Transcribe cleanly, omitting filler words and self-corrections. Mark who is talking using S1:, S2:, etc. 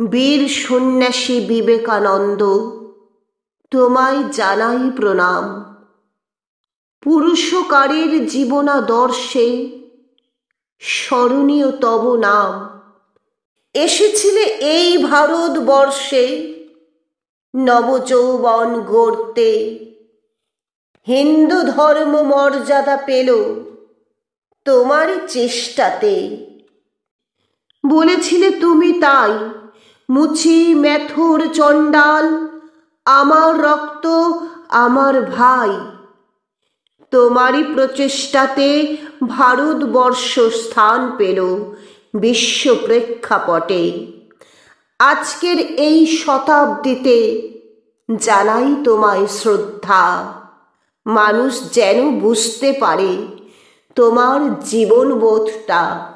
S1: বীর সন্ন্যাসী বিবেকানন্দ, তোমায় জানাই প্রণাম। পুরুষকারের জীবনাদর্শে স্মরণীয় তব নাম। এসেছিলে এই ভারতবর্ষে নবযৌবন গড়তে, হিন্দু ধর্ম মর্যাদা পেল তোমারই চেষ্টাতে। বলেছিলে তুমি তাই, মুচি মেথর চণ্ডাল, আমার রক্ত আমার ভাই। তোমারই প্রচেষ্টাতে ভারতবর্ষ স্থান পেল বিশ্ব প্রেক্ষাপটে। আজকের এই শতাব্দীতে জানাই তোমায় শ্রদ্ধা। মানুষ যেন বুঝতে পারে তোমার জীবনবোধটা।